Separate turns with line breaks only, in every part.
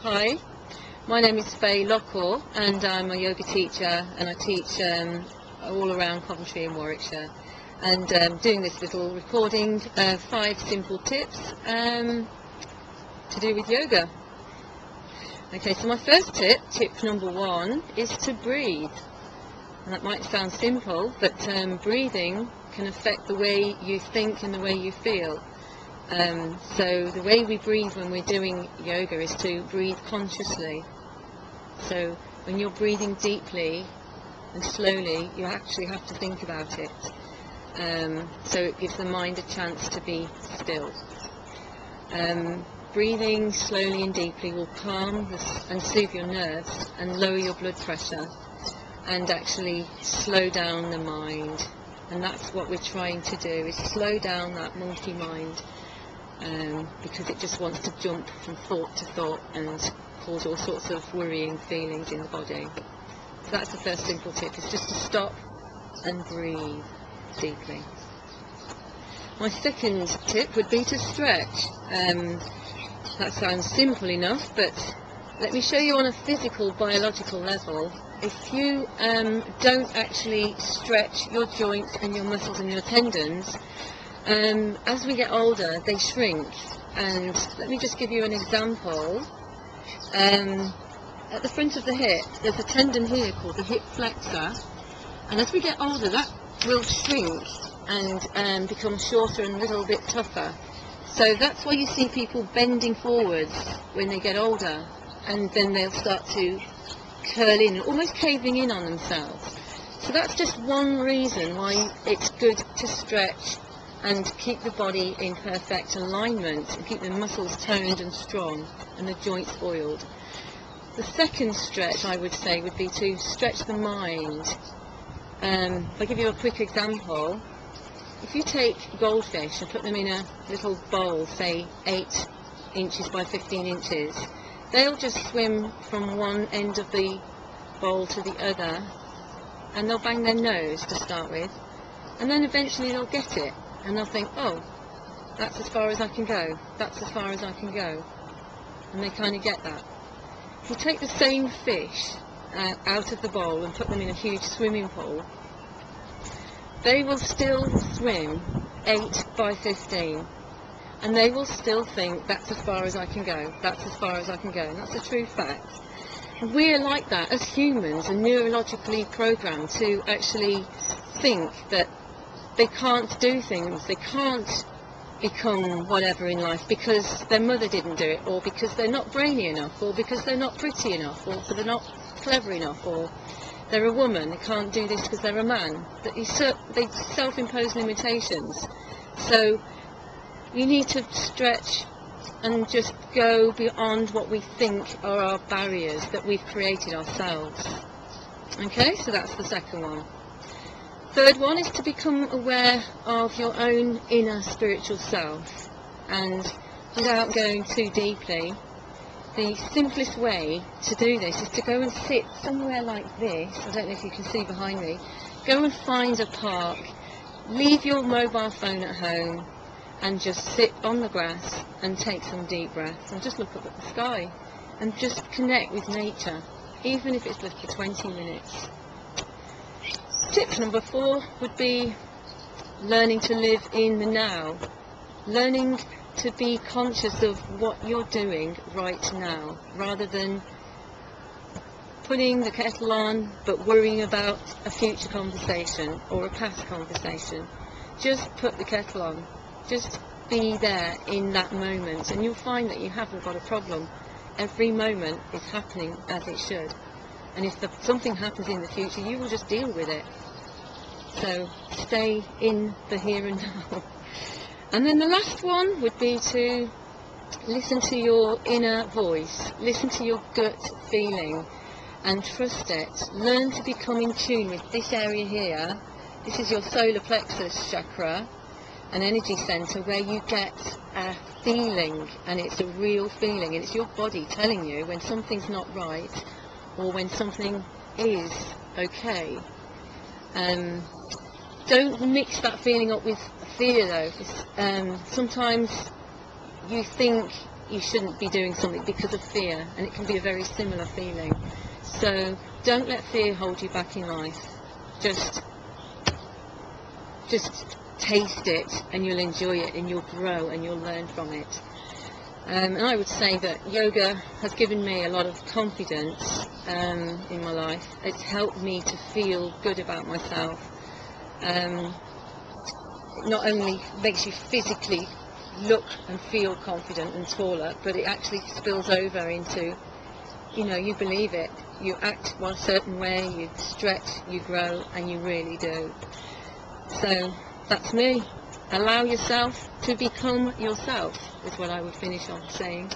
Hi, my name is Faye Lockall and I'm a yoga teacher, and I teach all around Coventry and Warwickshire, and doing this little recording 5 simple tips to do with yoga. Okay, so my first tip number 1, is to breathe. And that might sound simple, but breathing can affect the way you think and the way you feel. So the way we breathe when we're doing yoga is to breathe consciously. So when you're breathing deeply and slowly, you actually have to think about it. So it gives the mind a chance to be still. Breathing slowly and deeply will calm and soothe your nerves and lower your blood pressure and actually slow down the mind. And that's what we're trying to do, is slow down that monkey mind. Because it just wants to jump from thought to thought and cause all sorts of worrying feelings in the body. So that's the first simple tip, is just to stop and breathe deeply. My second tip would be to stretch. That sounds simple enough, but let me show you on a physical, biological level. If you don't actually stretch your joints and your muscles and your tendons, as we get older, they shrink. And let me just give you an example. At the front of the hip, there's a tendon here called the hip flexor, and as we get older, that will shrink and become shorter and a little bit tougher. So that's why you see people bending forwards when they get older, and then they'll start to curl in, almost caving in on themselves. So that's just one reason why it's good to stretch and keep the body in perfect alignment and keep the muscles toned and strong and the joints oiled. The second stretch, I would say, would be to stretch the mind. If I give you a quick example, if you take goldfish and put them in a little bowl, say 8 inches by 15 inches, they'll just swim from one end of the bowl to the other, and they'll bang their nose to start with, and then eventually they'll get it. And they'll think, oh, that's as far as I can go, that's as far as I can go. And they kind of get that. If you take the same fish out of the bowl and put them in a huge swimming pool, they will still swim 8 by 15. And they will still think, that's as far as I can go, that's as far as I can go. And that's a true fact. We're like that as humans, and neurologically programmed to actually think that they can't do things, they can't become whatever in life because their mother didn't do it, or because they're not brainy enough, or because they're not pretty enough, or because they're not clever enough, or they're a woman, they can't do this because they're a man. They self-impose limitations. So you need to stretch and just go beyond what we think are our barriers that we've created ourselves. Okay, so that's the second one. Third one is to become aware of your own inner spiritual self, and without going too deeply, the simplest way to do this is to go and sit somewhere like this. I don't know if you can see behind me. Go and find a park, leave your mobile phone at home, and just sit on the grass and take some deep breaths and just look up at the sky and just connect with nature, even if it's just for 20 minutes. Tip number 4 would be learning to live in the now, learning to be conscious of what you're doing right now, rather than putting the kettle on but worrying about a future conversation or a past conversation. Just put the kettle on, just be there in that moment, and you'll find that you haven't got a problem. Every moment is happening as it should. And if something happens in the future, you will just deal with it. So stay in the here and now. And then the last one would be to listen to your inner voice, listen to your gut feeling and trust it. Learn to become in tune with this area here. This is your solar plexus chakra, an energy center where you get a feeling, and it's a real feeling, and it's your body telling you when something's not right or when something is okay. Don't mix that feeling up with fear though. Sometimes you think you shouldn't be doing something because of fear, and it can be a very similar feeling. So don't let fear hold you back in life. Just taste it, and you'll enjoy it, and you'll grow, and you'll learn from it. And I would say that yoga has given me a lot of confidence in my life. It's helped me to feel good about myself. It not only makes you physically look and feel confident and taller, but it actually spills over into, you believe it. You act one certain way, you stretch, you grow, and you really do. So that's me. Allow yourself to become yourself, is what I would finish on saying.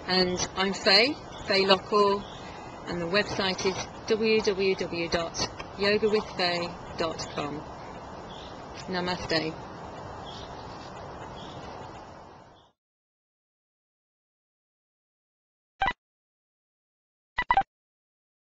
And I'm Faye Lockall, and the website is www.yogawithfaye.com. Namaste.